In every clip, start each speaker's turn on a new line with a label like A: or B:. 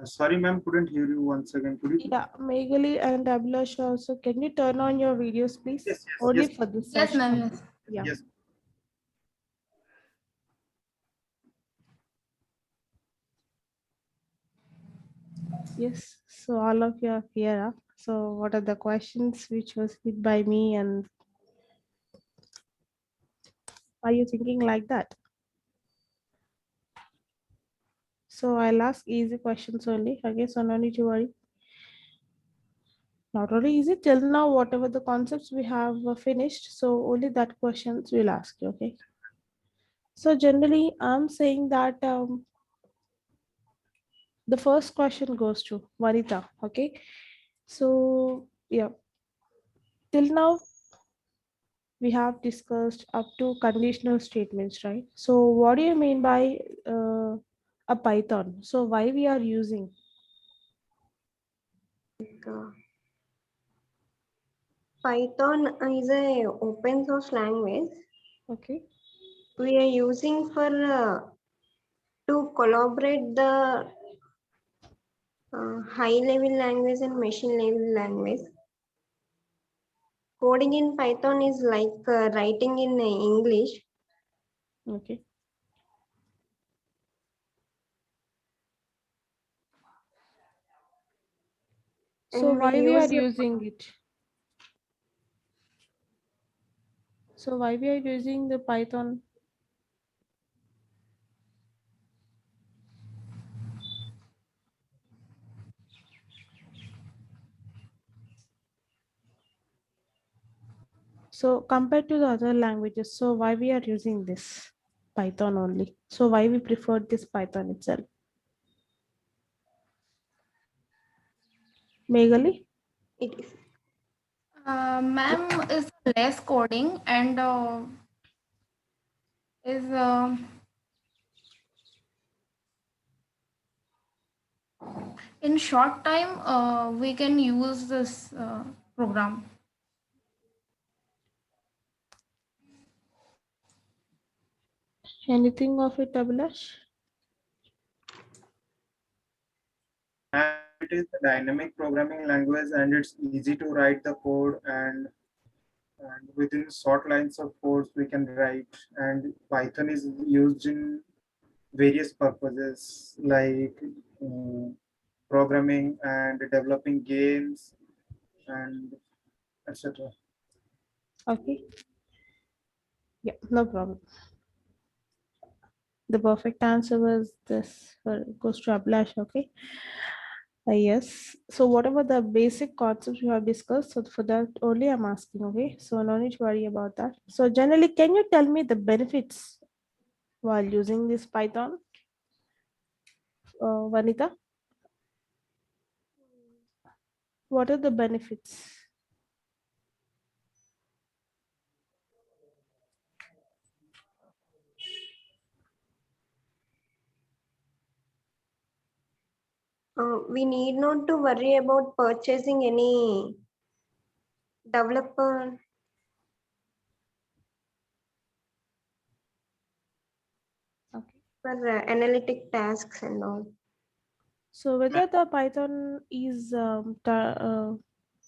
A: Sorry, ma'am, couldn't hear you once again. Could you?
B: Yeah, Meghali and Abhilash also. Can you turn on your videos, please?
A: Yes, yes,
B: Only
A: yes,
B: for this
C: Yes,
B: session.
C: ma'am. Yes.
B: Yeah.
A: yes.
B: Yes. So all of you are here. Huh? So what are the questions which was hit by me, and are you thinking like that? So I'll ask easy questions only. Okay, so no need to worry. Not only easy till now, whatever the concepts we have finished, so only that questions we'll ask you. Okay. So generally, I'm saying that the first question goes to Vanita. Okay. So yeah, till now we have discussed up to conditional statements, right? So what do you mean by a Python? So why we are using?
D: Uh, Python is a open source language
B: Okay.
D: we are using for to collaborate the high level language and machine level language. Coding in Python is like writing in English.
B: Okay. So
D: And we
B: why we are
D: use
B: using it? So why we are using the Python? So compared to the other languages, so why we are using this Python only? So why we prefer this Python itself? Megali?
D: it is
C: Ma'am is less coding and is in short time we can use this program.
B: Anything of it, Abhilash?
A: And it is a dynamic programming language, and it's easy to write the code, and within short lines of codes we can write. And Python is used in various purposes like um, programming and developing games and etc.
B: Okay. Yeah, no problem. The perfect answer was this goes to Abhilash. Okay. Yes. So whatever the basic concepts we have discussed, so for that only I'm asking. Okay. So no need to worry about that. So generally, can you tell me the benefits while using this Python, Vanita? What are the benefits?
D: we need not to worry about purchasing any developer
B: Okay.
D: for analytic tasks and all.
B: So whether the Python is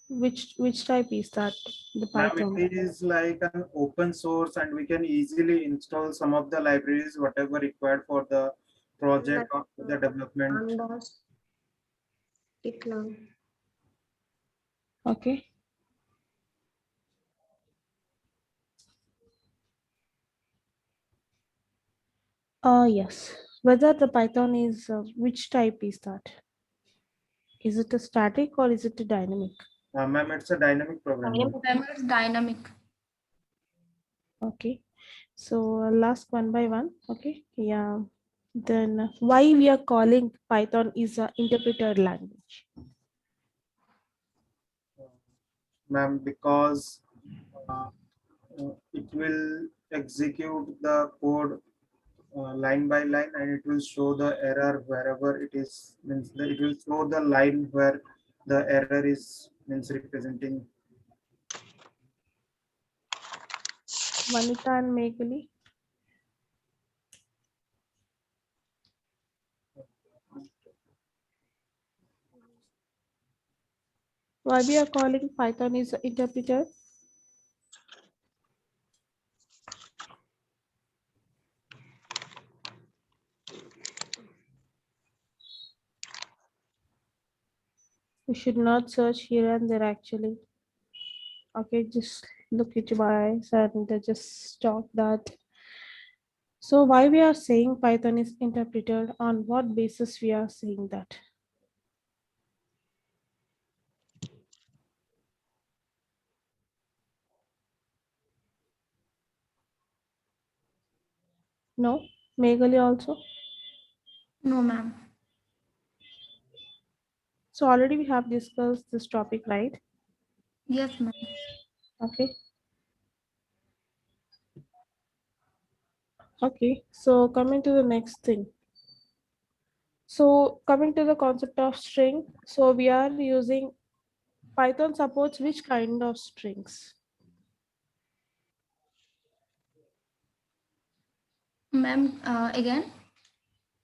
B: which type is that the
A: Ma'am,
B: Python?
A: it is like an open source, and we can easily install some of the libraries, whatever required for the
D: That
A: project or the development.
D: pandas, GitLab.
B: Okay. Yes. Whether the Python is which type is that? Is it a static or is it a dynamic?
A: Ma'am, it's a dynamic programming.
C: Ma'am, it's dynamic.
B: Okay. So I'll ask one by one. Okay. Yeah. Then why we are calling Python is a interpreted language?
A: Ma'am, because uh, it will execute the code line by line, and it will show the error wherever it is, means that it will show the line where the error is means representing.
B: Vanita and Meghali. Why we are calling Python is interpreter? We should not search here and there actually. Okay, just look at your eyes and just talk that. So why we are saying Python is interpreted, on what basis we are saying that? No, Meghali also.
C: No, ma'am.
B: So already we have discussed this topic, right?
C: Yes, ma'am.
B: Okay. Okay, so coming to the next thing. So coming to the concept of string, so we are using Python supports which kind of strings?
C: Ma'am, again,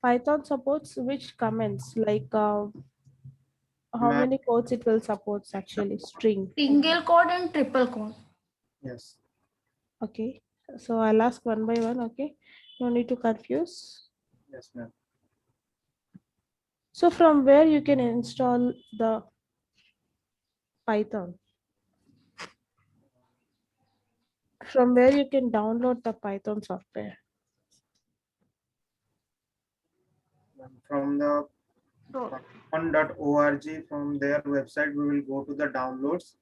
B: Python supports which comments, like how
A: Ma'am,
B: many codes it will supports actually string.
C: single quote and triple quote.
A: yes.
B: Okay, so I'll ask one by one. Okay, no need to confuse.
A: Yes, ma'am.
B: So from where you can install the Python? From where you can download the Python software?
A: From the
D: So,
A: python.org, from their website, we will go to the downloads,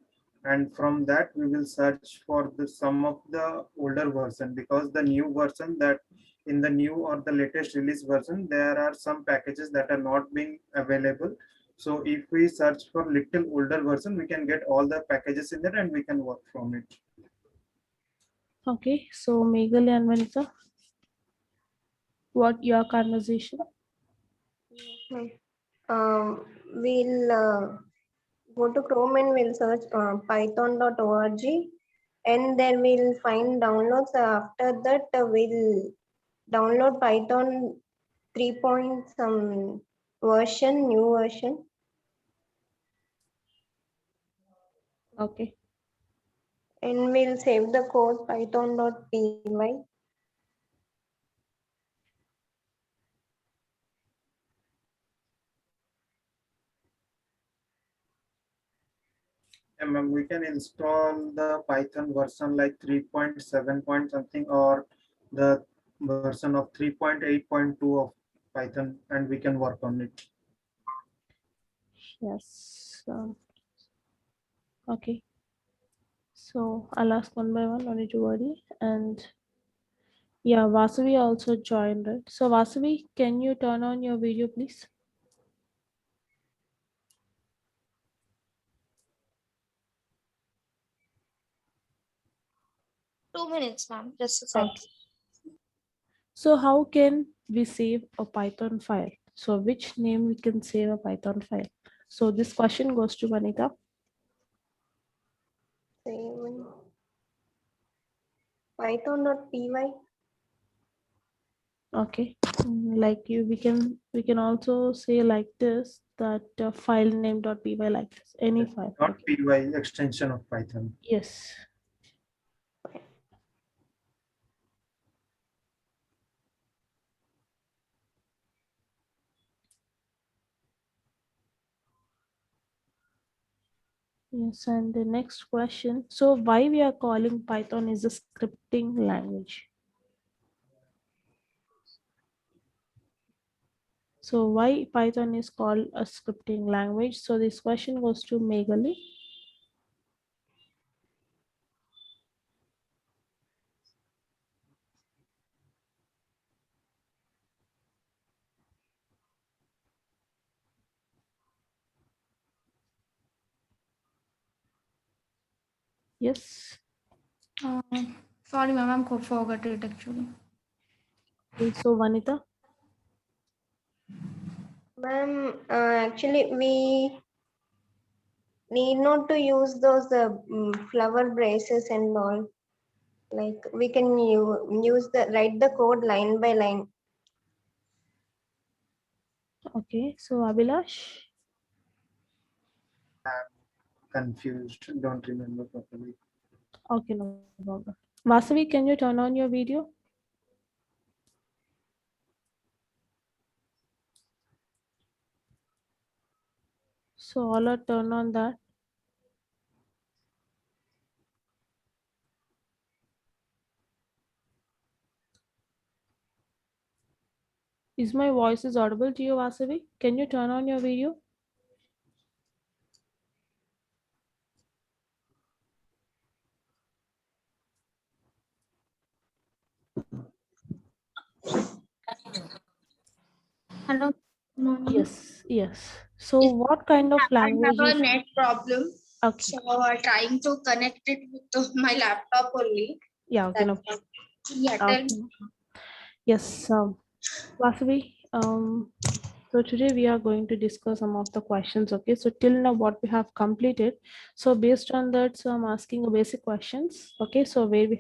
A: and from that we will search for the some of the older version, because the new version, that in the new or the latest release version, there are some packages that are not being available. So if we search for little older version, we can get all the packages in there and we can work from it.
B: Okay, so Meghal and Vanita, what your conversation?
D: we'll go to Chrome and we'll search python.org, and then we'll find downloads. After that, we'll download Python 3 point some version, new version.
B: Okay,
D: And we'll save the code python.py.
A: And ma'am, we can install the Python version like 3.7 point something, or the version of 3.8.2 of Python, and we can work on it.
B: yes. Okay, so I'll ask one by one, no need to worry. And yeah, Vasavi also joined, right? So Vasavi, can you turn on your video, please?
E: 2 minutes, ma'am. Just a sec.
B: Okay. So how can we save a Python file? So which name we can save a Python file? So this question goes to Vanita.
D: Save python.py.
B: Okay, like we can also say like this, that file name dot py, like this, any file.
A: Not
B: Okay.
A: py, extension of Python.
B: Yes. Yes, and the next question. So why we are calling Python is a scripting language? So why Python is called a scripting language? So this question goes to Meghali. Yes.
C: Uh, Sorry, ma'am, I'm forgot it actually.
B: Okay, so Vanita.
D: Ma'am, actually, we need not to use those flower braces and all. Like we can use the write the code line by line.
B: Okay, so Abhilash.
A: confused, don't remember properly.
B: Okay, no problem. Vasavi, can you turn on your video? So all are turn on that. Is my voice is audible to you, Vasavi? Can you turn on your video?
E: Hello. Morning.
B: Yes, yes. So what kind of
E: I have
B: language
E: a
B: is
E: net problem.
B: okay?
E: So I'm trying to connect it with my laptop only.
B: Yeah, okay, no.
E: That's yeah, tell
B: Okay.
E: me.
B: Yes, Vasavi, so today we are going to discuss some of the questions. Okay, so till now what we have completed. So based on that, so I'm asking a basic questions. Okay, so where you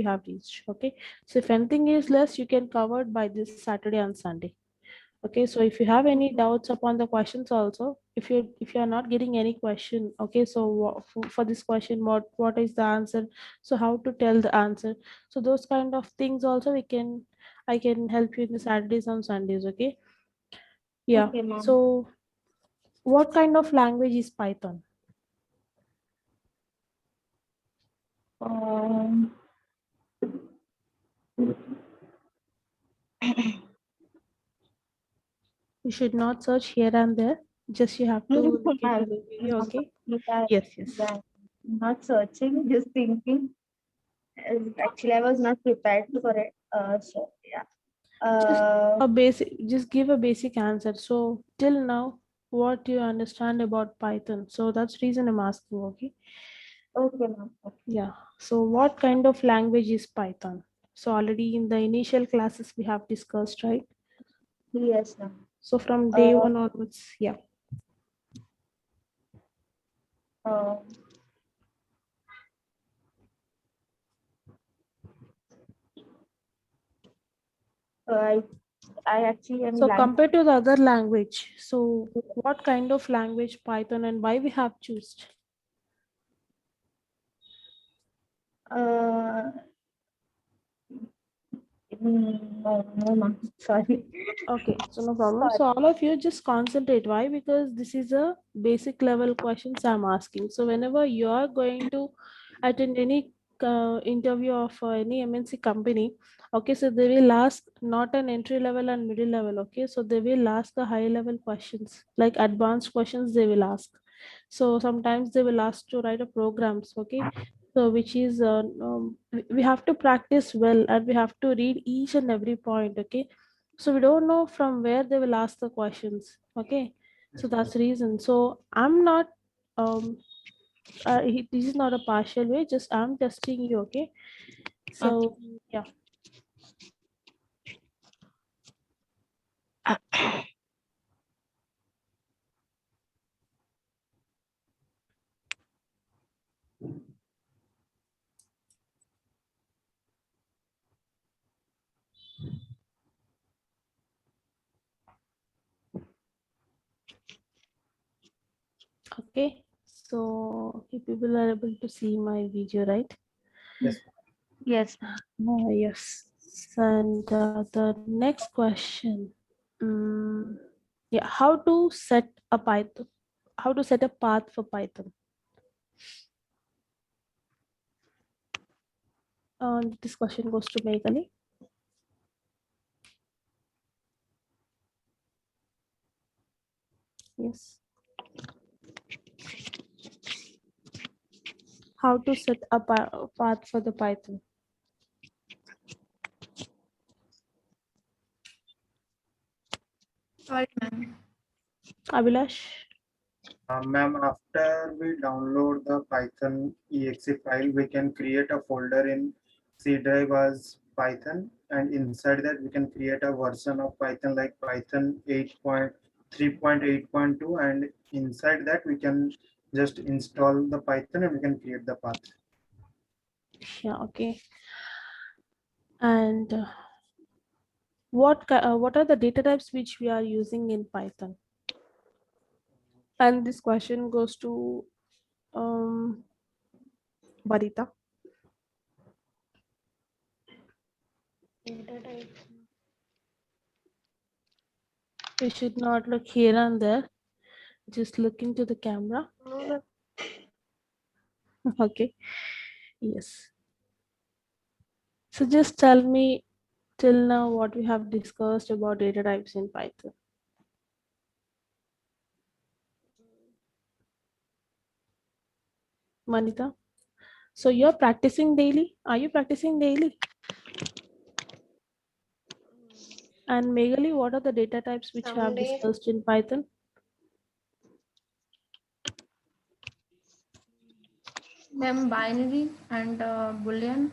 B: have reached. Okay, so if anything is less, you can cover it by this Saturday and Sunday. Okay, so if you have any doubts upon the questions also, if you are not getting any question, okay, so for this question, what is the answer? So how to tell the answer? So those kind of things also I can help you in the Saturdays and Sundays. Okay, yeah.
E: Okay, ma'am.
B: So what kind of language is Python?
E: Um,
B: You should not search here and there. Just you have to look into the video. Okay. Yes, yes.
E: Not searching, just thinking. Actually, I was not prepared for it. So yeah.
B: Just just give a basic answer. So till now, what do you understand about Python? So that's reason I'm asking. Okay.
E: Okay, ma'am.
B: Yeah. So what kind of language is Python? So already in the initial classes we have discussed, right?
E: Yes, ma'am.
B: So from day
E: Uh,
B: one onwards, yeah.
E: uh, I actually am
B: So
E: blank.
B: compared to the other language, so what kind of language Python and why we have chosen?
E: Uh, no, ma'am. Sorry.
B: Okay, so no problem.
E: Sorry.
B: So all of you just concentrate. Why? Because this is a basic level questions I'm asking. So whenever you are going to attend any interview of any MNC company, okay, so they will ask not an entry level and middle level. Okay, so they will ask the high level questions like advanced questions they will ask. So sometimes they will ask to write a programs. Okay, so which is we have to practice well and we have to read each and every point. Okay, so we don't know from where they will ask the questions. Okay, so that's the reason. So I'm not this is not a partial way, just I'm testing you. Okay, so yeah. Okay, so you people are able to see my video, right?
A: Yes.
E: Yes.
B: Yes, and the next question, yeah, how to set a Python, how to set a path for Python. This question goes to Meghali. Yes. How to set a path for the Python.
C: Sorry, ma'am.
B: Abhilash.
A: Ma'am, after we download the Python exe file, we can create a folder in C drive as Python, and inside that we can create a version of Python like Python 8.3.8.2, and inside that we can just install the Python and we can create the path.
B: Yeah, okay. And what are the data types which we are using in Python? And this question goes to Barita.
D: Data types.
B: You should not look here and there. Just look into the camera.
D: No,
B: Okay. Yes. So just tell me till now what we have discussed about data types in Python. Manita. So you're practicing daily? Are you practicing daily? And Meghali, what are the data types which you have
D: some days.
B: discussed in Python?
C: Then binary and boolean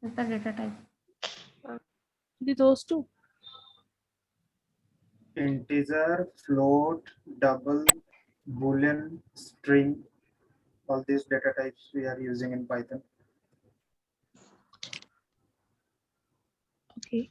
C: is the data type.
B: Those two.
A: Integer, float, double, boolean, string, all these data types we are using in Python.
B: Okay.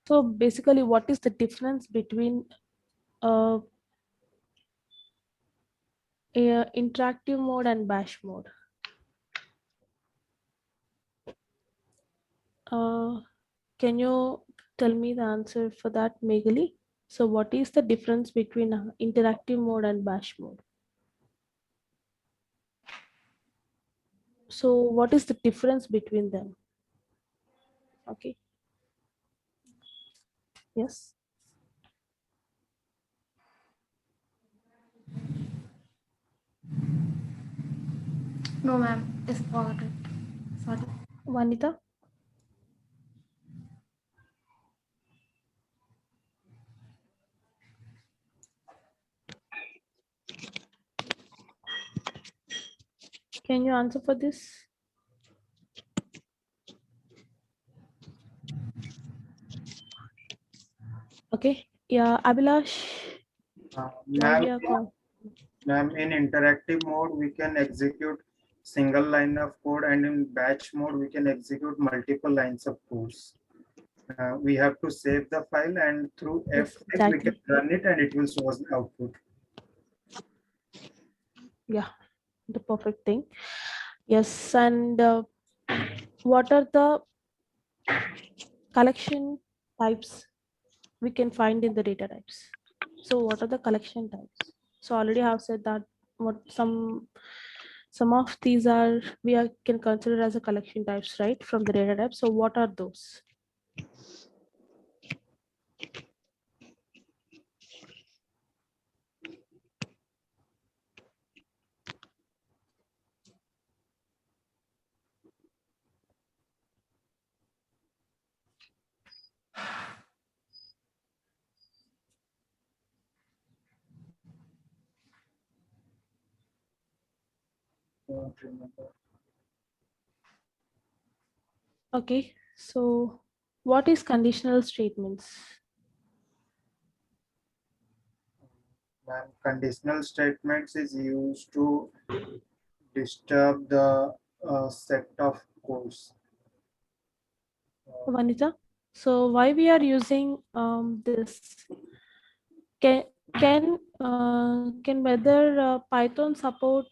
B: So basically, what is the difference between a interactive mode and bash mode? Can you tell me the answer for that, Meghali? So what is the difference between interactive mode and bash mode? So what is the difference between them? Okay. Yes.
C: No, ma'am, just forgot it. Sorry.
B: Vanita? Can you answer for this? Okay. Yeah, Abhilash. Why we are called?
A: Ma'am, in interactive mode, we can execute single line of code, and in batch mode, we can execute multiple lines of codes. We have to save the file, and through
B: Yes,
A: F8, we can
B: exactly.
A: run it, and it will show us the output.
B: Yeah, the perfect thing. Yes, and what are the collection types we can find in the data types? So what are the collection types? So already I have said that what some of these are can consider as a collection types, right, from the data type. So what are those?
A: Don't remember.
B: Okay, so what is conditional statements?
A: Ma'am, conditional statements is used to disturb the set of codes.
B: Vanita, so why we are using this? Can can whether Python support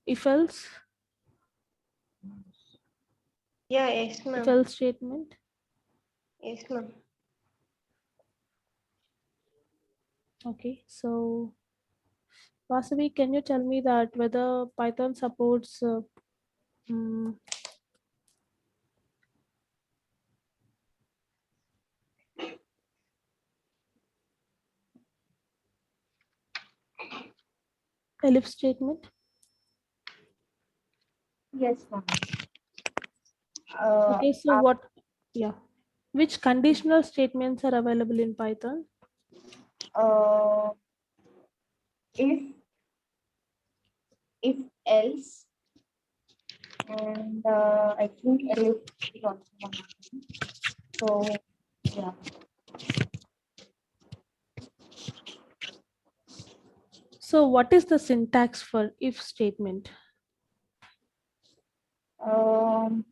B: if else
D: Yeah, yes,
B: if
D: ma'am.
B: else statement?
D: Yes, ma'am.
B: Okay, so Vasavi, can you tell me that whether Python supports mm, elif statement?
E: Yes, ma'am.
B: Okay, so what? Yeah, which conditional statements are available in Python?
E: uh, if else, and I think else is also one of them. So yeah.
B: So what is the syntax for if statement?
E: Um,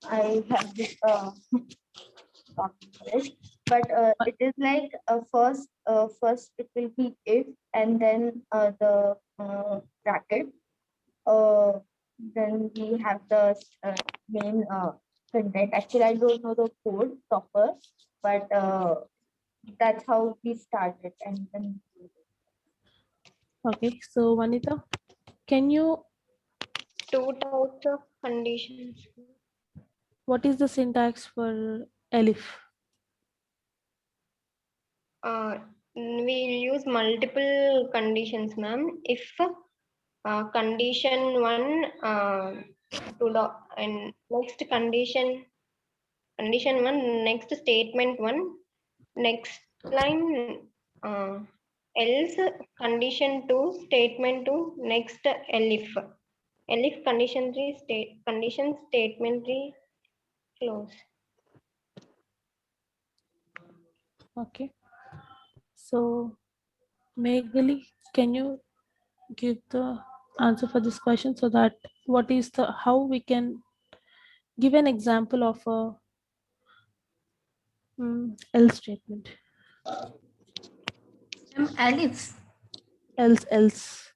E: I have this copy for it, but it is like first it will be if, and then the bracket. Uh, then we have the main content. Actually, I don't know the code proper, but that's how we started. And then
B: Okay, so Vanita, can you,
D: Two types of conditions.
B: what is the syntax for elif?
D: We'll use multiple conditions, ma'am. If condition one to the and next condition one, next statement one, next line else condition two, statement two, next elif condition three, condition statement three, close.
B: Okay, so Meghali, can you give the answer for this question so that what is the, how we can give an example of a else statement?
C: Ma'am, else.
B: Else.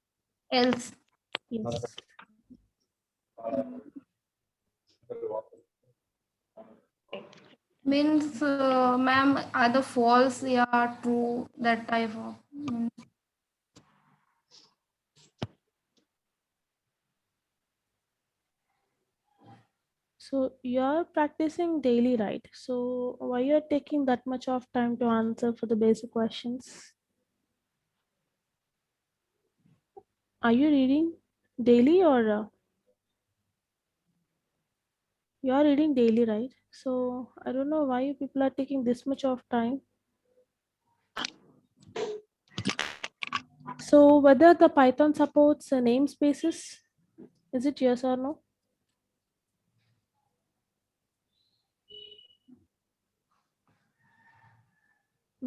C: Else
B: Yes.
C: means, ma'am, either false or true, that type of.
B: So you're practicing daily, right? So why you're taking that much of time to answer for the basic questions? Are you reading daily or you are reading daily, right? So I don't know why you people are taking this much of time. So whether the Python supports namespaces, is it yes or no?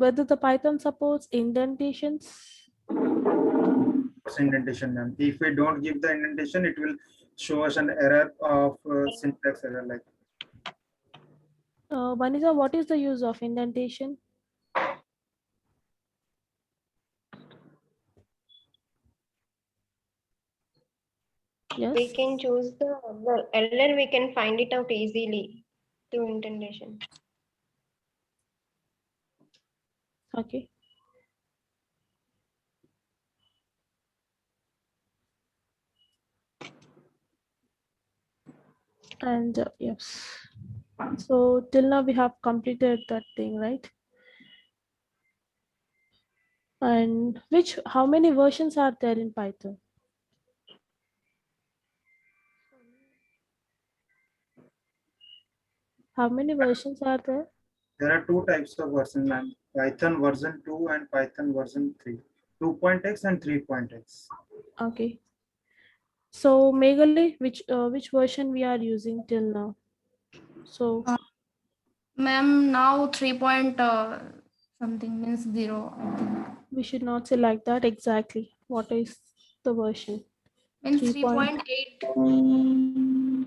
B: Whether the Python supports indentations?
A: Indentation, ma'am. If we don't give the indentation, it will show us an error of syntax error. Like
B: Vanessa, what is the use of indentation? Yes.
D: We can choose the error, we can find it out easily through indentation.
B: Okay. And yes. So till now we have completed that thing, right? And how many versions are there in Python? How many versions are there?
A: there are two types of version, ma'am. Python version 2 and Python version 3. 2.x and 3.x.
B: Okay. So Meghali, which version we are using till now? So
C: Ma'am, now 3 point something means 0, I think.
B: we should not say like that exactly. What is the version?
C: Means
B: 3 point.
C: 3.8.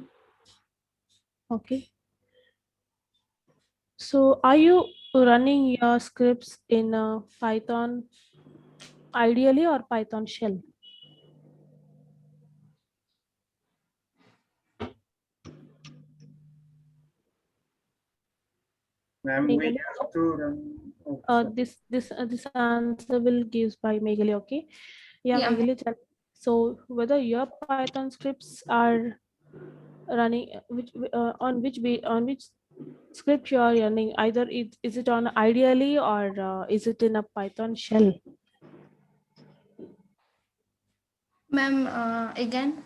B: Okay. So are you running your scripts in Python ideally or Python shell?
A: Ma'am, we
B: Meghali?
A: have to run. Oh, sorry.
B: This answer will gives by Meghali. Okay. Yeah,
C: Yeah.
B: Meghali. So whether your Python scripts are running, on which script you are running, either is it on ideally or is it in a Python shell?
C: Ma'am, again.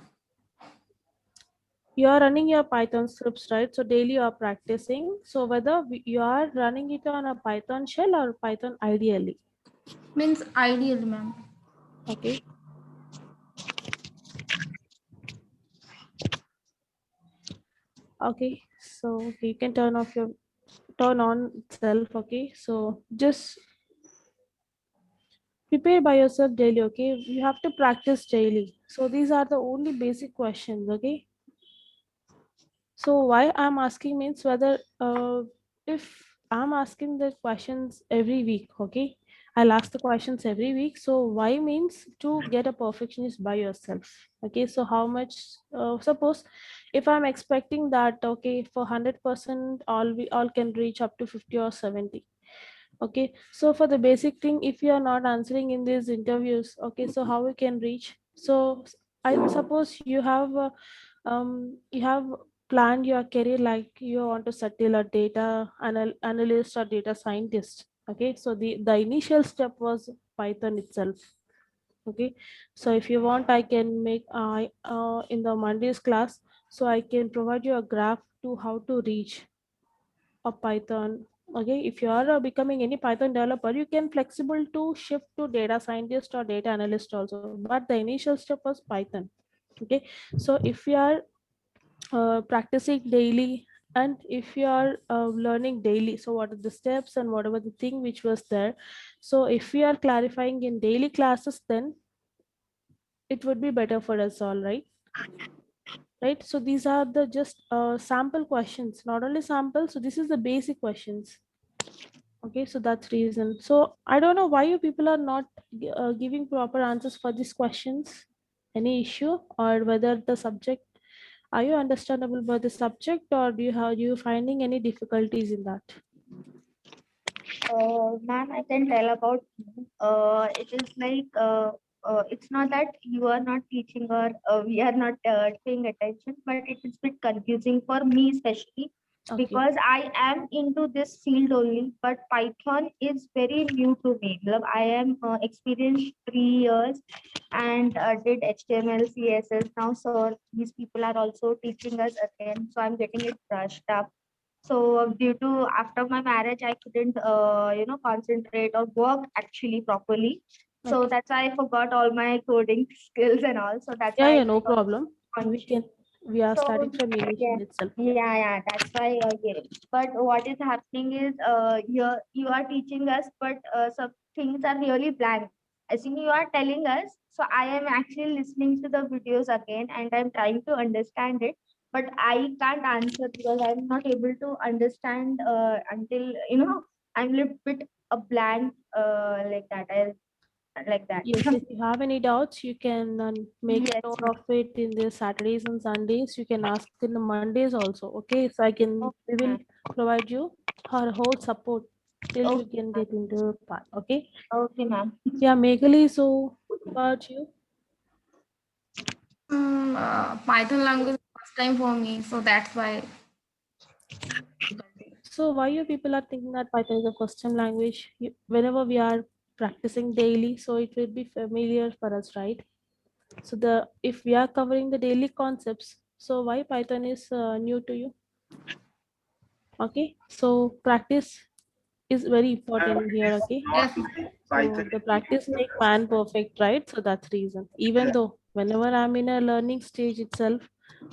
B: You are running your Python scripts, right? So daily you are practicing. So whether you are running it on a Python shell or Python ideally.
C: Means ideal, ma'am.
B: Okay. Okay, so you can turn on itself. Okay, so just prepare by yourself daily. Okay, you have to practice daily. So these are the only basic questions. Okay, so why I'm asking means whether if I'm asking the questions every week. Okay, I'll ask the questions every week. So why means to get a perfectionist by yourself. Okay, so how much, suppose if I'm expecting that, okay, for 100% all can reach up to 50 or 70. Okay, so for the basic thing, if you are not answering in these interviews, okay, so how we can reach? So I suppose you have planned your career like you want to settle a data analyst or data scientist. Okay, so the initial step was Python itself. Okay, so if you want, I can make in the Mondays class, so I can provide you a graph to how to reach a Python. Okay, if you are becoming any Python developer, you can flexible to shift to data scientist or data analyst also, but the initial step was Python. Okay, so if you are practicing daily, and if you are learning daily, so what are the steps and whatever the thing which was there, so if we are clarifying in daily classes, then it would be better for us all, right? So these are the just sample questions, not only sample, so this is the basic questions. Okay, so that's reason. So I don't know why you people are not giving proper answers for these questions. Any issue, or whether the subject, are you understandable by the subject, or do you finding any difficulties in that?
E: Ma'am, I can tell about me. It is like it's not that you are not teaching or we are not paying attention, but it is a bit confusing for me, especially
B: Okay.
E: because I am into this field only. But Python is very new to me. I am experienced 3 years and did HTML, CSS. Now, so these people are also teaching us again, so I'm getting it brushed up. So due to after my marriage, I couldn't, concentrate or work actually properly. So
B: Okay.
E: that's why I forgot all my coding skills and all. So that's
B: Yeah,
E: why
B: yeah,
E: I
B: no
E: forgot
B: problem.
E: conscious.
B: We are
E: So
B: starting from
E: yeah,
B: initial itself.
E: yeah. That's why. Yeah. But what is happening is, you are teaching us, but some things are really blank. I think you are telling us. So I am actually listening to the videos again, and I'm trying to understand it. But I can't answer because I'm not able to understand until I'm a little bit a blank like that. I like that.
B: Yes, if you have any doubts, you can make
E: Yes.
B: note of it in the Saturdays and Sundays. You can ask in the Mondays also. Okay, so we will
E: Okay.
B: provide you our whole support till you
E: Okay.
B: can get into part. Okay.
E: Okay, ma'am.
B: Yeah, Meghali, so about you.
C: Python language is first time for me, so that's why.
B: So why you people are thinking that Python is a custom language? Whenever we are practicing daily, so it will be familiar for us, right? So if we are covering the daily concepts, so why Python is new to you? Okay, so practice is very important here. Okay,
A: Not
C: Yes,
A: like
B: so
A: Python
B: the
A: is
B: practice
A: the
B: make
A: custom.
B: man perfect, right? So that's reason. Even though whenever I'm in a learning stage itself,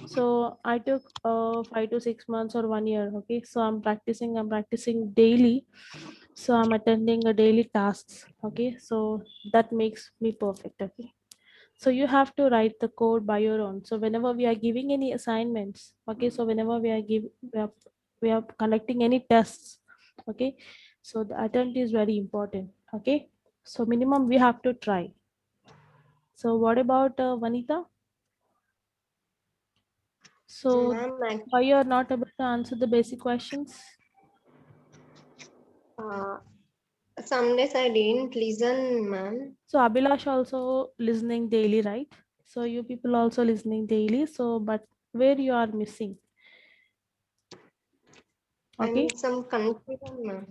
B: so I took 5 to 6 months or 1 year. Okay, so I'm practicing daily. So I'm attending a daily tasks. Okay, so that makes me perfect. Okay, so you have to write the code by your own. So whenever we are giving any assignments, okay, so whenever we are conducting any tests, okay, so the attempt is very important. Okay, so minimum we have to try. So what about Vanita? So
D: Ma'am,
B: why you are not able to answer the basic questions?
D: uh, some days I didn't listen, ma'am.
B: So Abhilash also listening daily, right? So you people also listening daily. So but where you are missing? Okay,
D: I'm some confusion, ma'am.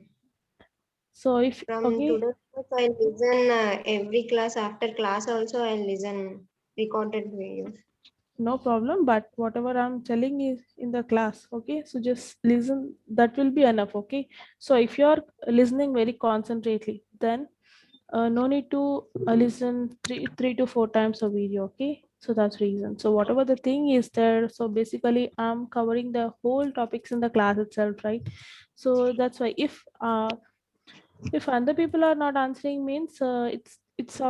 B: so if
D: From
B: okay,
D: today's class, I listen every class. After class also, I listen recorded videos.
B: no problem, but whatever I'm telling is in the class. Okay, so just listen, that will be enough. Okay, so if you're listening very concentrately, then no need to listen three to four times a video. Okay, So that's reason. So whatever the thing is there, so basically I'm covering the whole topics in the class itself, right? So that's why if other people are not answering means it's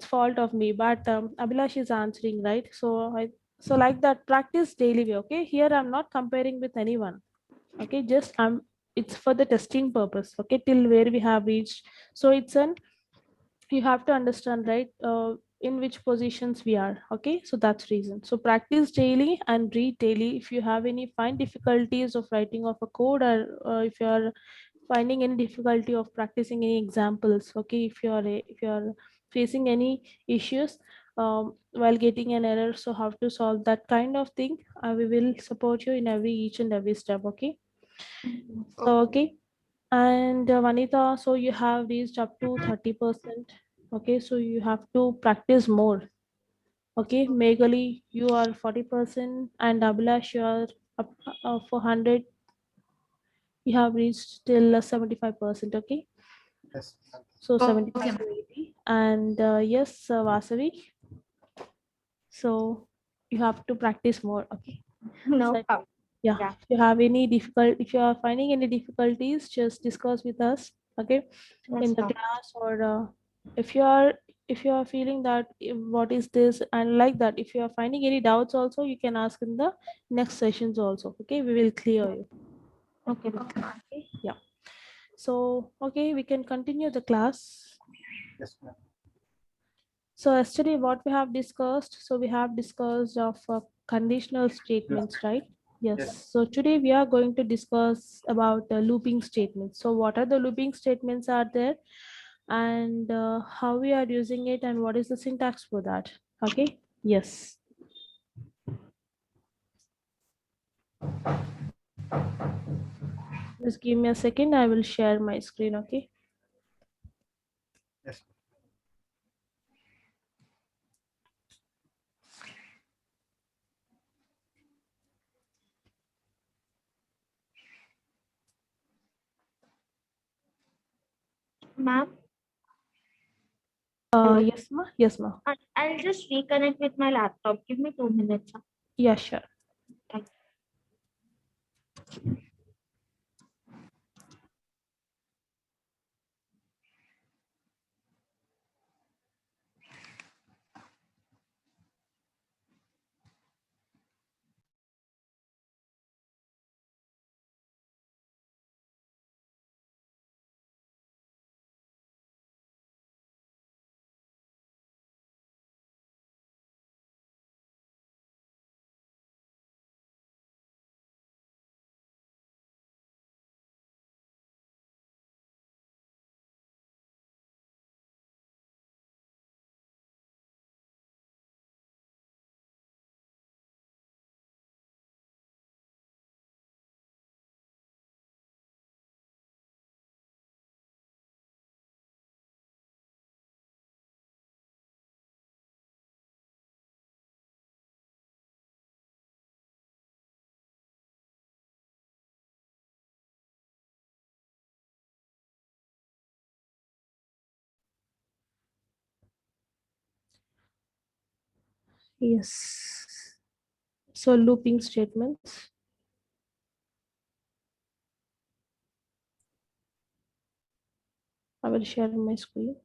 B: fault of me, but Abhilash is answering, right? So like that, practice daily way. Okay, here I'm not comparing with anyone. Okay, just it's for the testing purpose. Okay, till where we have reached. So you have to understand, right, in which positions we are. Okay, so that's reason. So practice daily and read daily. If you have any find difficulties of writing of a code, or if you are finding any difficulty of practicing any examples, okay, if you are facing any issues while getting an error, so how to solve that kind of thing, we will support you in each and every step. Okay, so okay. And Vanita, so you have reached up to 30%. Okay, so you have to practice more. Okay, Megali, you are 40%, and Abhilash, you are up for 100. You have reached till 75%. Okay,
A: Yes.
B: so
C: Okay,
B: 75
C: ma'am.
B: to 80. And yes, Vasavi, so you have to practice more. Okay,
E: No
B: so
E: problem.
B: yeah,
E: Yeah.
B: if you are finding any difficulties, just discuss with us. Okay,
E: Yes,
B: in the
E: ma'am.
B: class, or if you are if you are feeling that what is this and like that, if you are finding any doubts also, you can ask in the next sessions also. Okay, we will clear you.
E: Okay, ma'am.
C: Okay, ma'am.
B: Okay, yeah. So okay, we can continue the class.
A: Yes, ma'am.
B: So yesterday what we have discussed, so we have discussed of conditional statements, right? Yes.
A: Yes.
B: So today we are going to discuss about the looping statements. So what are the looping statements are there, and how we are using it, and what is the syntax for that? Okay. Yes. Just give me a second. I will share my screen. Okay.
A: Yes.
E: Ma'am,
B: Yes, ma. Yes, ma.
E: I'll just reconnect with my laptop. Give me 2 minutes.
B: Yeah, sure.
E: Thank
B: Yes. So looping statements. I will share my screen.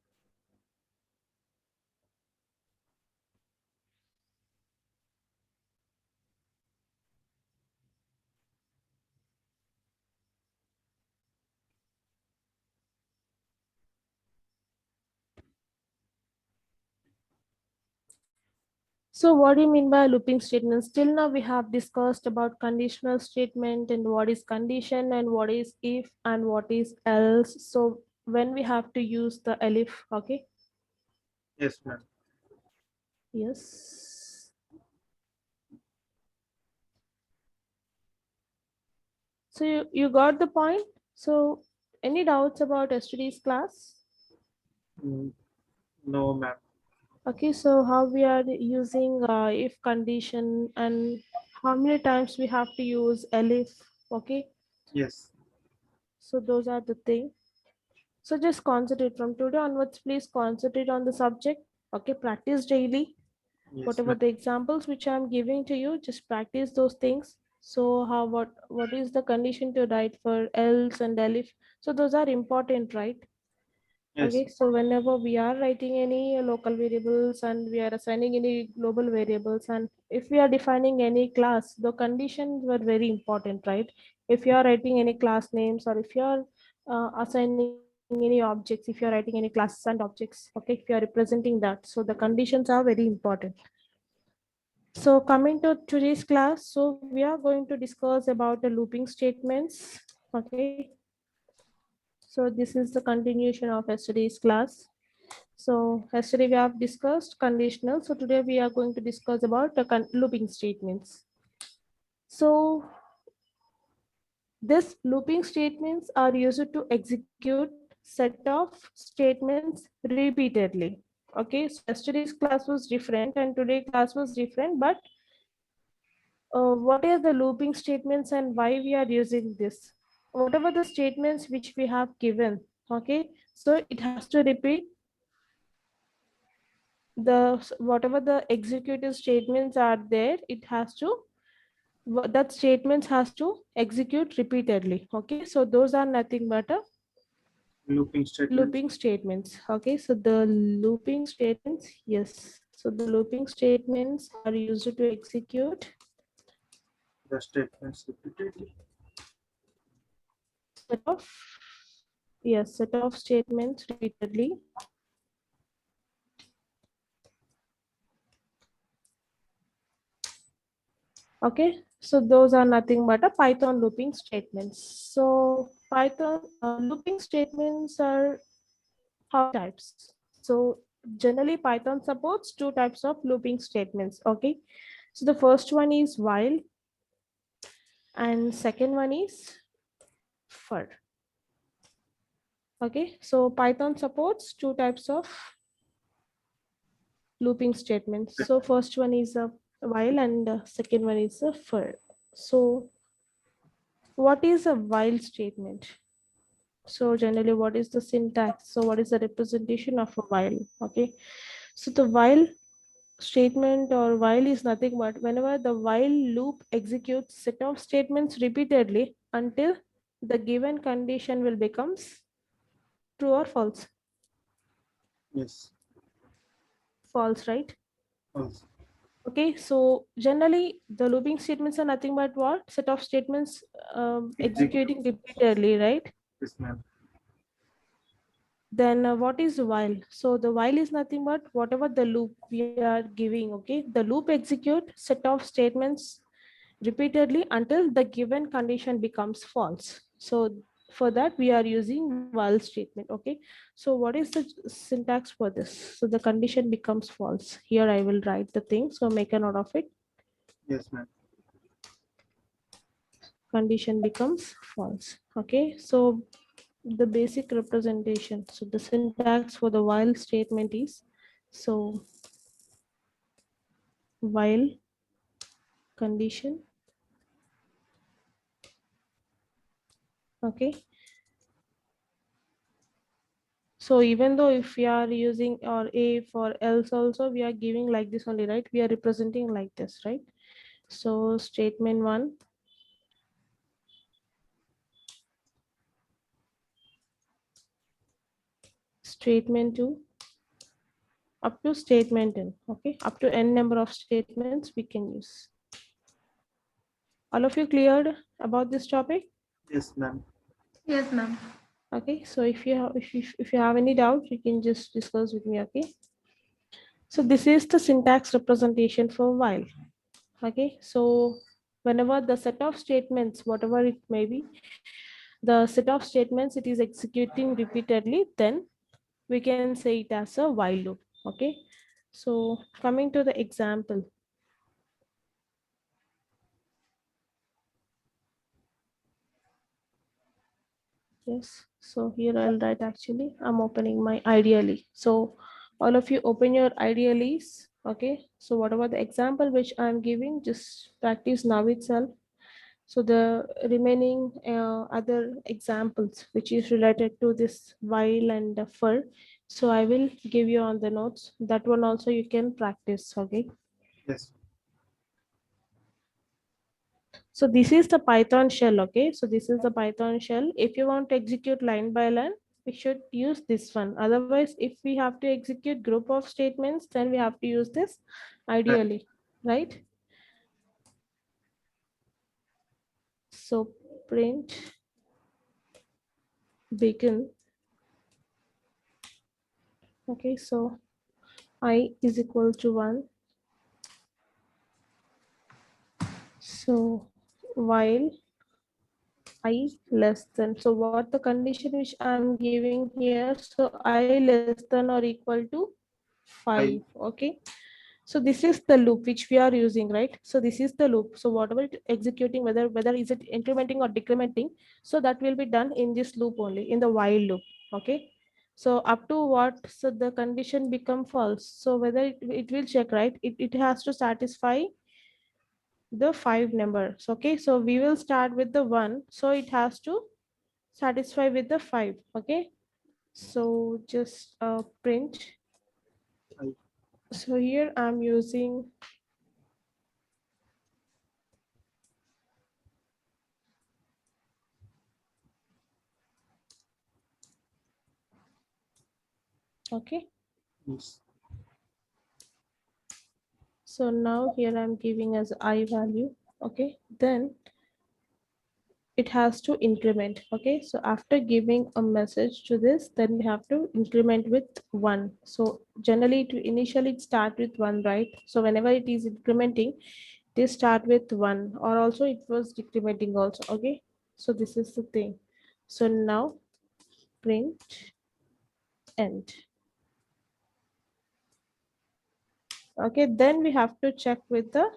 B: So what do you mean by looping statements? Till now we have discussed about conditional statement and what is condition and what is if and what is else. So when we have to use the elif, okay?
A: Yes, ma'am.
B: Yes. So you got the point? So any doubts about yesterday's class?
A: Mm, No, ma'am.
B: Okay, so how we are using if condition and how many times we have to use elif, okay?
A: Yes.
B: So those are the things. So just concentrate from today onwards, please concentrate on the subject. Okay, practice daily.
A: Yes,
B: Whatever
A: ma'am.
B: the examples which I'm giving to you, just practice those things. So how, what is the condition to write for else and elif? So those are important, right?
A: Yes.
B: Okay, so whenever we are writing any local variables and we are assigning any global variables, and if we are defining any class, the conditions were very important, right? If you are writing any class names, or if you are assigning any objects, if you are writing any classes and objects, okay, if you are representing that, so the conditions are very important. So coming to today's class, so we are going to discuss about the looping statements, okay? So this is the continuation of yesterday's class. So yesterday we have discussed conditional. So today we are going to discuss about the looping statements. So this looping statements are used to execute set of statements repeatedly. Okay, so yesterday's class was different and today class was different, but what are the looping statements and why we are using this? Whatever the statements which we have given, okay, so it has to repeat whatever the executive statements are there, it has to that statements has to execute repeatedly. Okay, so those are nothing but a
A: Looping statements.
B: looping statements. Okay, so the looping statements, yes, so the looping statements are used to execute
A: The statements repeatedly.
B: set of, yes, set of statements repeatedly. Okay, so those are nothing but a Python looping statements. So Python looping statements are how types. So generally Python supports two types of looping statements. Okay, so the first one is while and second one is for. Okay, so Python supports two types of looping statements. So first one is a while and second one is a for. So what is a while statement? So generally, what is the syntax? So what is the representation of a while? Okay, so the while statement or while is nothing but whenever the while loop executes set of statements repeatedly until the given condition will becomes true or false.
A: Yes.
B: False, right?
A: Also.
B: Okay, so generally the looping statements are nothing but what? Set of statements executing repeatedly, right?
A: Yes, ma'am.
B: Then what is while? So the while is nothing but whatever the loop we are giving. Okay, the loop execute set of statements repeatedly until the given condition becomes false. So for that we are using while statement. Okay, so what is the syntax for this? So the condition becomes false. Here I will write the thing, so make a note of it.
A: Yes, ma'am.
B: Condition becomes false. Okay, so the basic representation, so the syntax for the while statement is, so while condition, okay, so even though if we are using or if or else also we are giving like this only, right? We are representing like this, right? So statement 1, statement 2, up to statement n. Okay, up to n number of statements we can use. All of you cleared about this topic?
A: Yes, ma'am.
C: Yes, ma'am.
B: Okay, so if you have any doubts, you can just discuss with me. Okay, so this is the syntax representation for while. Okay, so whenever the set of statements, whatever it may be, the set of statements it is executing repeatedly, then we can say it as a while loop. Okay, so coming to the example. Yes, so here I'll write, actually I'm opening my ideally. So all of you open your ideallys. Okay, so whatever the example which I'm giving, just practice now itself. So the remaining other examples which is related to this while and for, So I will give you on the notes. That one also you can practice, okay?
A: Yes.
B: So this is the Python shell, okay? So this is the Python shell. If you want to execute line by line, we should use this one. Otherwise, if we have to execute group of statements, then we have to use this ideally, right? So print begin. Okay, so I is equal to 1. So while I less than, so what the condition which I'm giving here, so I less than or equal to 5, okay? So this is the loop which we are using, right? So this is the loop. So whatever it executing, whether is it incrementing or decrementing, so that will be done in this loop only, in the while loop, okay? So up to what, so the condition become false. So whether it will check, right? It has to satisfy the 5 numbers, okay? So we will start with the 1, so it has to satisfy with the 5, okay? So just print. So here I'm using okay.
A: Yes.
B: So now here I'm giving as I value, okay? Then it has to increment, okay? So after giving a message to this, then we have to increment with 1. So generally to initially it start with 1, right? So whenever it is incrementing, they start with 1, or also it was decrementing also, okay? So this is the thing. So now print end. Okay, then we have to check with the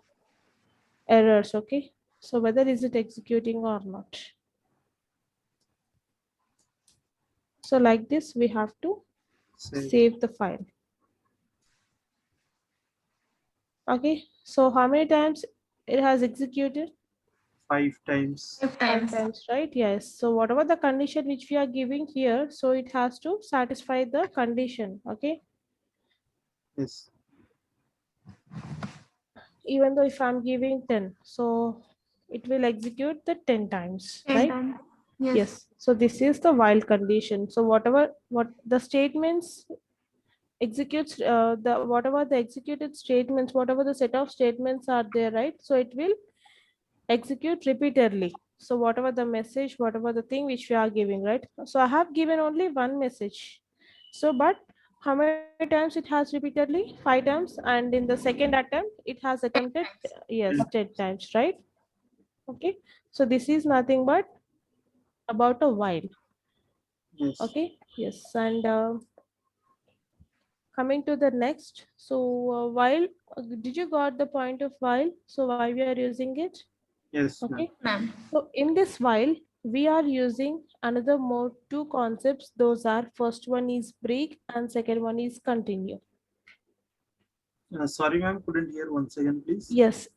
B: errors, okay? So whether is it executing or not. So like this, we have to save the file. Okay, so how many times it has executed?
A: 5 times.
C: 5
B: 5
C: times.
B: times, right? Yes. So whatever the condition which we are giving here, so it has to satisfy the condition, okay?
A: Yes.
B: Even though if I'm giving 10, so it will execute the 10 times,
C: 10
B: right?
C: times. Yes.
B: Yes. So this is the while condition. So what the statements executes, whatever the executed statements, whatever the set of statements are there, right? So it will execute repeatedly. So whatever the message, whatever the thing which we are giving, right? So I have given only one message. So but how many times it has repeatedly? 5 times, and in the second attempt it has attempted yes 10 times, right? Okay, so this is nothing but about a while.
A: Yes.
B: Okay, yes. And coming to the next, so while did you got the point of while? So why we are using it?
A: Yes, ma'am.
B: Okay,
C: Ma'am.
B: so in this while we are using another more two concepts. Those are, first one is break and second one is continue.
A: Sorry, ma'am, couldn't hear once again, please.
B: Yes,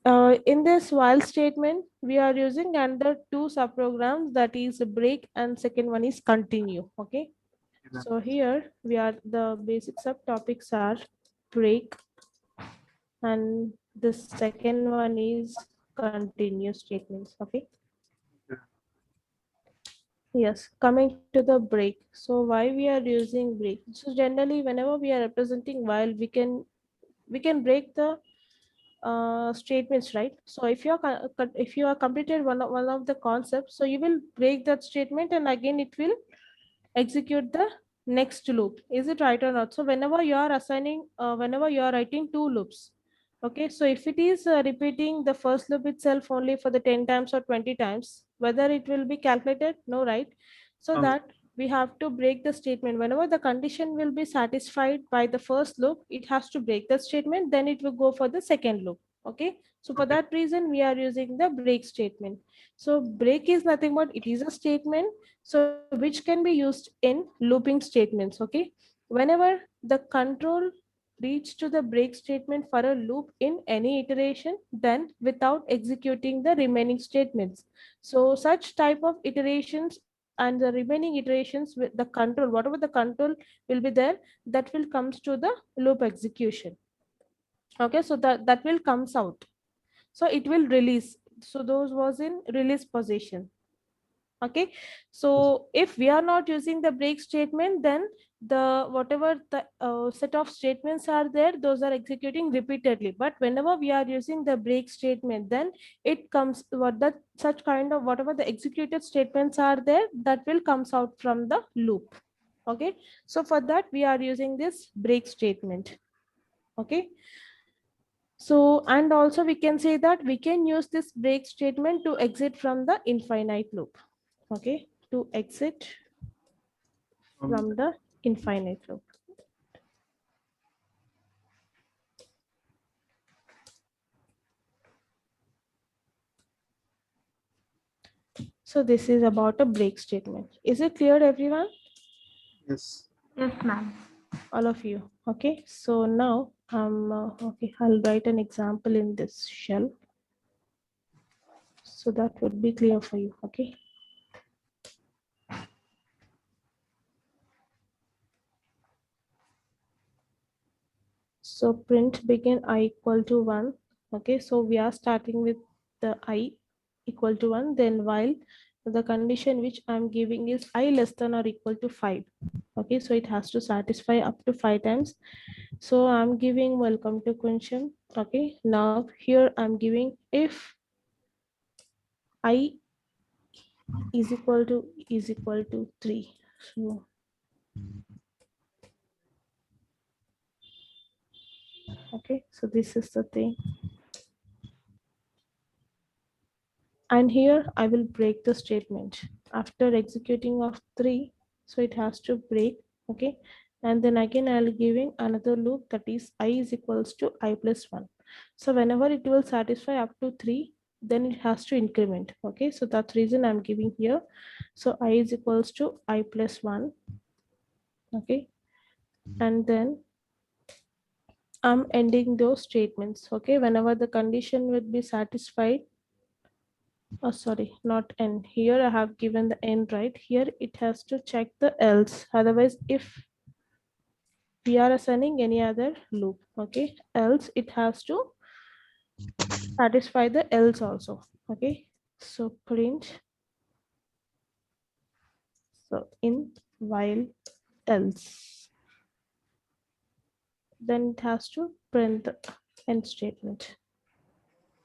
B: in this while statement we are using under two subprograms, that is break and second one is continue. Okay,
A: ma'am.
B: so here we are, the basic subtopics are break and the second one is continue statements. Okay.
A: Yeah.
B: Yes, coming to the break. So why we are using break? So generally, whenever we are representing while, we can break the statements, right? So if you are if you are completed one of the concepts, so you will break that statement and again it will execute the next loop. Is it right or not? So whenever you are assigning, whenever you are writing two loops, okay, so if it is repeating the first loop itself only for the 10 times or 20 times, whether it will be calculated? No, right? So that we have to break the statement. Whenever the condition will be satisfied by the first loop, it has to break the statement, then it will go for the second loop. Okay, so for that reason we are using the break statement. So break is nothing but it is a statement, so which can be used in looping statements. Okay, whenever the control reach to the break statement for a loop in any iteration, then without executing the remaining statements. So such type of iterations are and the remaining iterations with the control, whatever the control will be there, that will comes to the loop execution. Okay, so that will comes out. So it will release. So those was in release position. Okay, so if we are not using the break statement, then the whatever the set of statements are there, those are executing repeatedly. But whenever we are using the break statement, then it comes what that such kind of whatever the executed statements are there, that will comes out from the loop. Okay, so for that we are using this break statement. Okay, so and also we can say that we can use this break statement to exit from the infinite loop. Okay, to exit from the infinite loop. So this is about a break statement. Is it clear, everyone?
A: Yes.
C: Yes, ma'am.
B: All of you. Okay, so now okay, I'll write an example in this shell, so that would be clear for you. Okay. So print begin I equal to 1. Okay, so we are starting with the I equal to 1, then while the condition which I'm giving is I less than or equal to 5. Okay, so it has to satisfy up to 5 times. So I'm giving welcome to Kunsham. Okay, now here I'm giving if I is equal to 3. So okay, so this is the thing. And here I will break the statement after executing of 3. So it has to break. Okay, and then again I'll giving another loop, that is I is equals to I plus 1. So whenever it will satisfy up to 3, then it has to increment. Okay, so that's reason I'm giving here. So I is equals to I plus 1. Okay, and then I'm ending those statements. Okay, whenever the condition would be satisfied. Oh, sorry, not n. Here I have given the n, right? Here it has to check the else. Otherwise, if we are assigning any other loop, okay, else it has to satisfy the else also. Okay, so print. So in while else, then it has to print the end statement.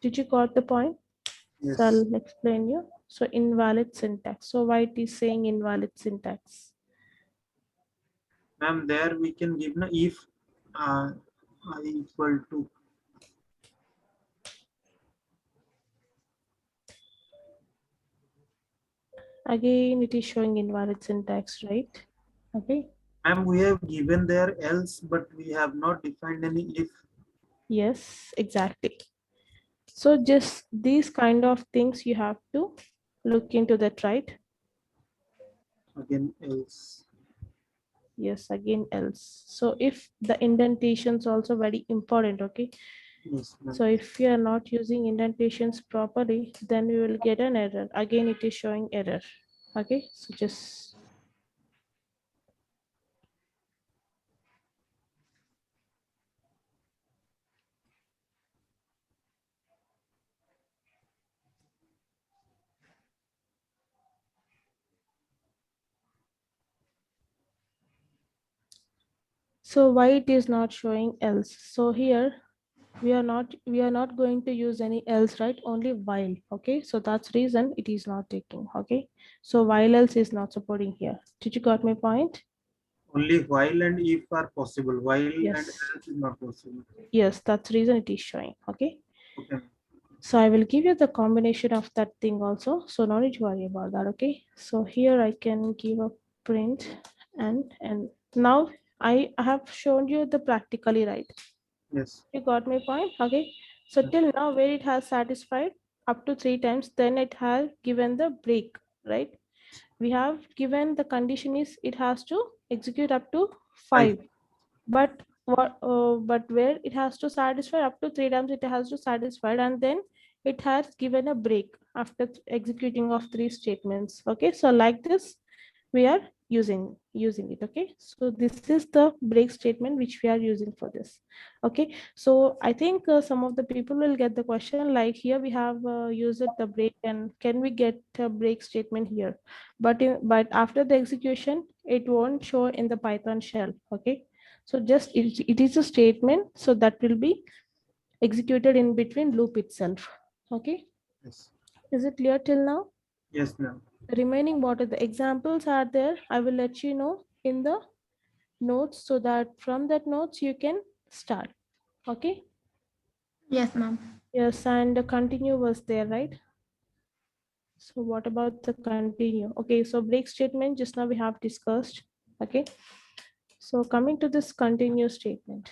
B: Did you got the point?
A: Yes.
B: So I'll explain you. So invalid syntax. So why it is saying invalid syntax?
A: Ma'am, there we can give no if I equal to.
B: Again, it is showing invalid syntax, right? Okay.
A: Ma'am, we have given there else, but we have not defined any if.
B: Yes, exactly. So just these kind of things you have to look into that, right?
A: Again else.
B: Yes, again else. So if the indentations also very important, okay?
A: Yes, ma'am.
B: So if you are not using indentations properly, then we will get an error. Again, it is showing error. Okay, so just so why it is not showing else? So here we are not going to use any else, right? Only while. Okay, so that's reason it is not taking. Okay, so while else is not supporting here. Did you got my point?
A: Only while and if are possible. While and
B: Yes.
A: else is not possible.
B: Yes, that's reason it is showing. Okay,
A: Okay.
B: so I will give you the combination of that thing also, so no need to worry about that. Okay, so here I can give a print and now I have shown you the practically, right?
A: Yes.
B: You got my point? Okay, so till now where it has satisfied up to 3 times, then it has given the break, right? We have given the condition is it has to execute up to 5, but but where it has to satisfy up to 3 times, it has to satisfy, and then it has given a break after executing of 3 statements. Okay, so like this we are using it. Okay, so this is the break statement which we are using for this. Okay, so I think some of the people will get the question, like here we have used the break, and can we get a break statement here, but after the execution it won't show in the Python shell. Okay, so just it is a statement, so that will be executed in between loop itself. Okay,
A: Yes.
B: is it clear till now?
A: Yes, ma'am.
B: The remaining what are the examples are there, I will let you know in the notes, so that from that notes you can start. Okay,
C: Yes, ma'am.
B: yes, and the continue was there, right? So what about the continue? Okay, so break statement just now we have discussed. Okay, so coming to this continue statement.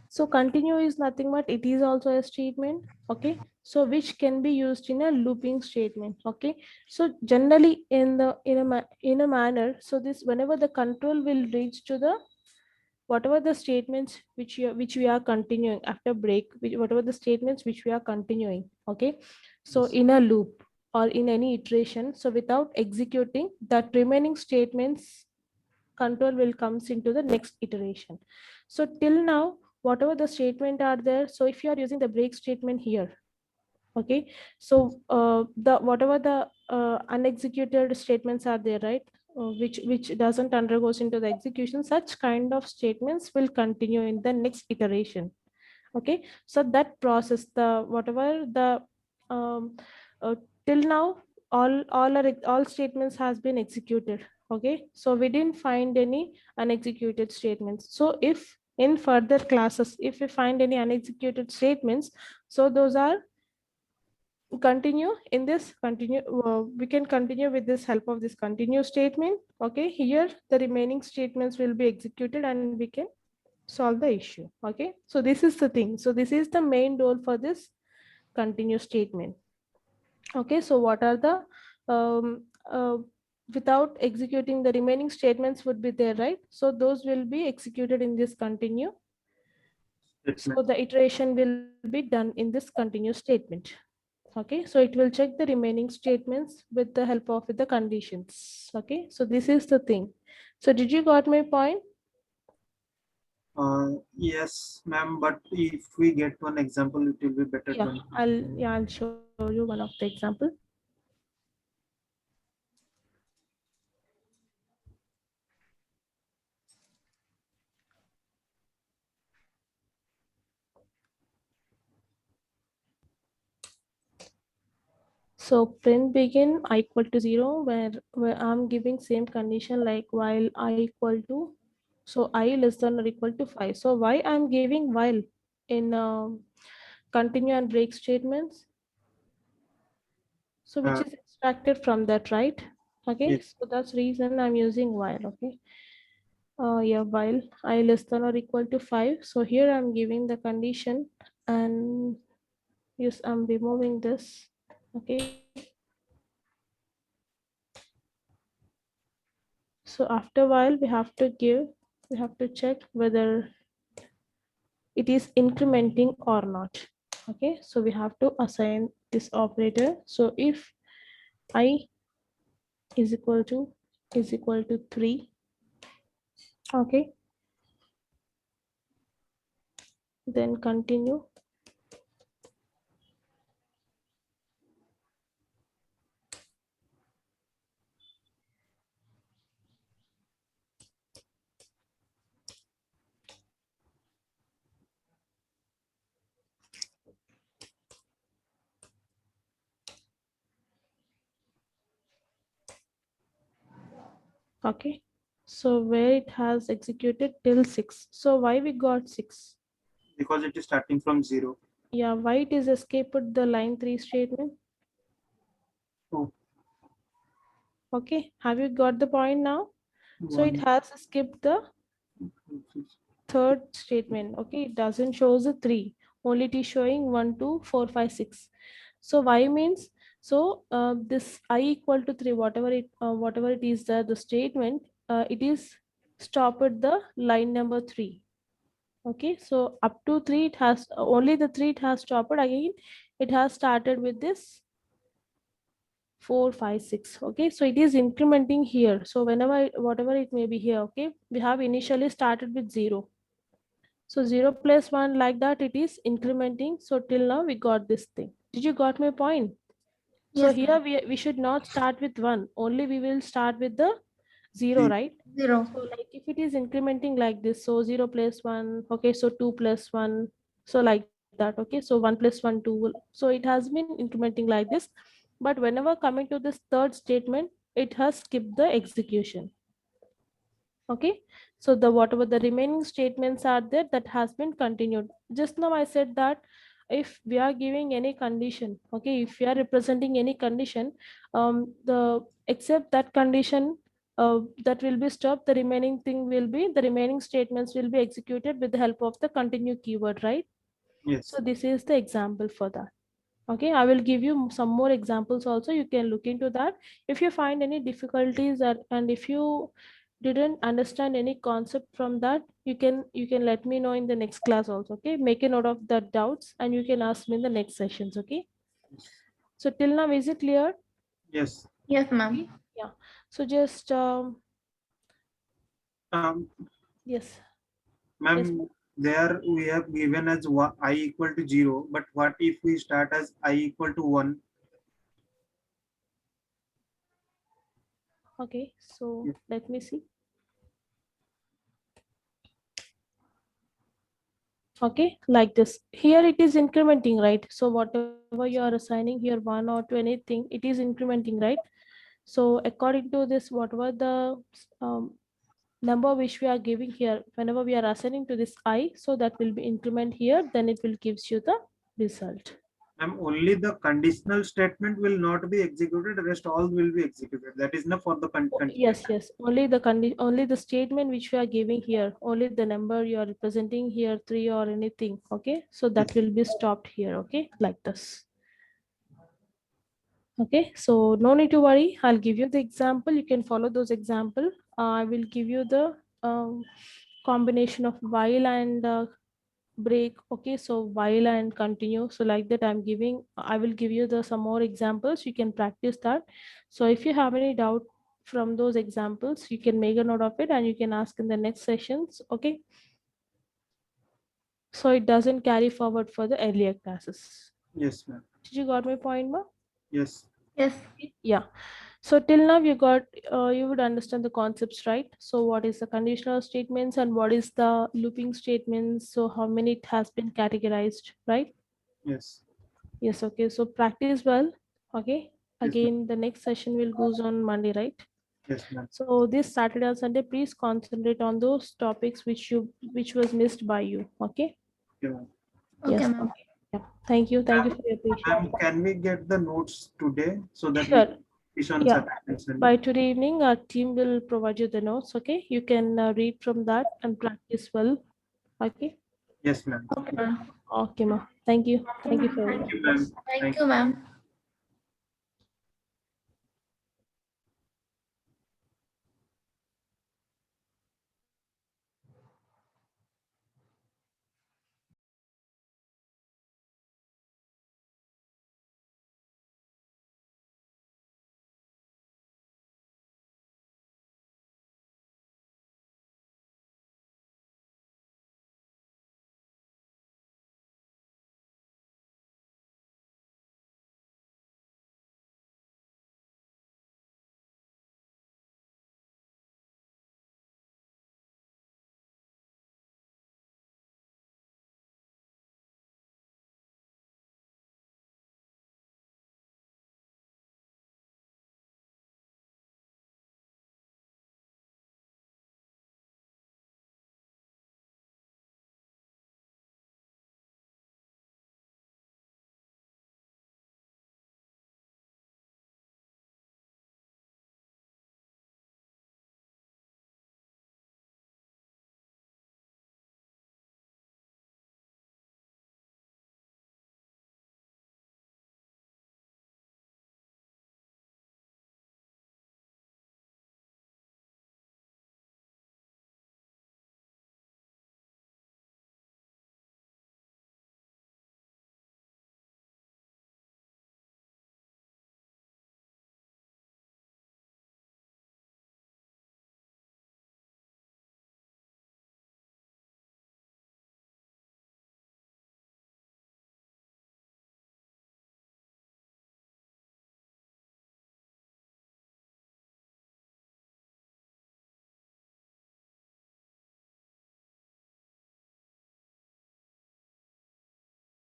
B: So continue is nothing but it is also a statement. Okay, so which can be used in a looping statement. Okay, so generally in a manner, so this whenever the control will reach to the whatever the statements which we are continuing after break, whatever the statements which we are continuing. Okay, so
A: Yes.
B: in a loop or in any iteration, so without executing that remaining statements, control will comes into the next iteration. So till now whatever the statement are there, so if you are using the break statement here, okay, so the whatever the unexecuted statements are there, right, which doesn't undergoes into the execution, such kind of statements will continue in the next iteration. Okay, so that process, the whatever the um, uh, till now all statements has been executed. Okay, so we didn't find any unexecuted statements. So if in further classes if we find any unexecuted statements, so those are continue in this continue, we can continue with this help of this continue statement. Okay, here the remaining statements will be executed and we can solve the issue. Okay, so this is the thing, so this is the main role for this continue statement. Okay, so what are the um, uh, without executing the remaining statements would be there, right? So those will be executed in this continue. So
A: Statement.
B: the iteration will be done in this continue statement. Okay, so it will check the remaining statements with the help of the conditions. Okay, so this is the thing. So did you got my point?
A: Yes, ma'am. But if we get one example, it will be better to
B: Yeah,
A: understand.
B: I'll show you one of the example. So print begin I equal to 0, where I'm giving same condition like while I equal to, so I less than or equal to 5. So why I'm giving while in continue and break statements? So which
A: Uh,
B: is extracted from that, right? Okay,
A: yes.
B: so that's reason I'm using while. Okay, yeah, while I less than or equal to 5. So here I'm giving the condition, and yes, I'm removing this. Okay, so after while we have to check whether it is incrementing or not. Okay, so we have to assign this operator. So if I is equal to 3, okay, then continue. Okay, so where it has executed till 6. So why we got 6?
A: Because it is starting from 0.
B: Yeah, why it is escaped the line 3 statement?
A: Oh,
B: Okay, have you got the point now? So it
A: 1,
B: has skipped the
A: 2, 3.
B: third statement. Okay, it doesn't show the 3, only it is showing 1 2 4 5 6. So why means, so this I equal to 3, whatever it is the statement, it is stopped at the line number 3. Okay, so up to 3 it has only the 3 it has stopped. Again it has started with this 4, 5, 6. Okay, so it is incrementing here. So whenever whatever it may be here, okay, we have initially started with 0. So 0 plus 1, like that it is incrementing. So till now we got this thing. Did you got my point? So
C: Yes,
B: here we should not start with 1, only we will start with the 0,
A: Zero.
B: right?
C: 0.
B: So like if it is incrementing like this, so 0 plus 1, okay, so 2 plus 1, so like that, okay, so 1 plus 1, 2, so it has been incrementing like this. But whenever coming to this third statement, it has skipped the execution. Okay, so the whatever the remaining statements are there, that has been continued. Just now I said that if we are giving any condition, okay, if we are representing any condition, the except that condition, that will be stopped, the remaining thing will be, the remaining statements will be executed with the help of the continue keyword, right?
A: Yes.
B: So this is the example for that. Okay, I will give you some more examples also, you can look into that. If you find any difficulties and if you didn't understand any concept from that, you can let me know in the next class also. Okay, make a note of the doubts and you can ask me in the next sessions. Okay, so till now is it clear?
A: Yes.
C: Yes, ma'am.
B: Yeah, so just
A: Um,
B: yes.
A: Ma'am, there we have given as I equal to 0, but what if we start as I equal to 1?
B: Okay, so
A: Yeah.
B: let me see. Okay, like this. Here it is incrementing, right? So whatever you are assigning here 1 or to anything, it is incrementing, right? So according to this, whatever the number which we are giving here, whenever we are assigning to this I, so that will be increment here, then it will gives you the result.
A: Ma'am, only the conditional statement will not be executed, rest all will be executed. That is enough for the
B: Yes, yes. Only the statement which we are giving here, only the number you are representing here, 3 or anything. Okay, so that will be stopped here. Okay, like this. Okay, so no need to worry. I'll give you the example. You can follow those example. I will give you the combination of while and break. Okay, so while and continue. So like that I will give you the some more examples. You can practice that. So if you have any doubt from those examples, you can make a note of it and you can ask in the next sessions. Okay, so it doesn't carry forward for the earlier classes.
A: Yes, ma'am.
B: Did you got my point, ma?
A: Yes.
C: Yes.
B: Yeah, so till now you would understand the concepts, right? So what is the conditional statements and what is the looping statements, so how many it has been categorized, right?
A: Yes.
B: Yes, okay, so practice well. Okay,
A: Yes,
B: again the next session will goes on Monday, right?
A: Yes, ma'am.
B: So this Saturday and Sunday, please concentrate on those topics which was missed by you. Okay.
A: Okay, ma'am.
C: Okay,
B: Yes,
C: ma'am.
B: okay. Yeah, thank you for your patience.
A: Ma'am, can we get the notes today so that we
B: Sure.
A: finish on
B: Yeah,
A: Saturday and Sunday?
B: by today evening, our team will provide you the notes. Okay, you can read from that and practice well. Okay.
A: Yes, ma'am.
C: Okay, ma'am.
B: Okay, ma. Thank you. Thank you for your
A: Thank you, ma'am.
C: Thank you, ma'am.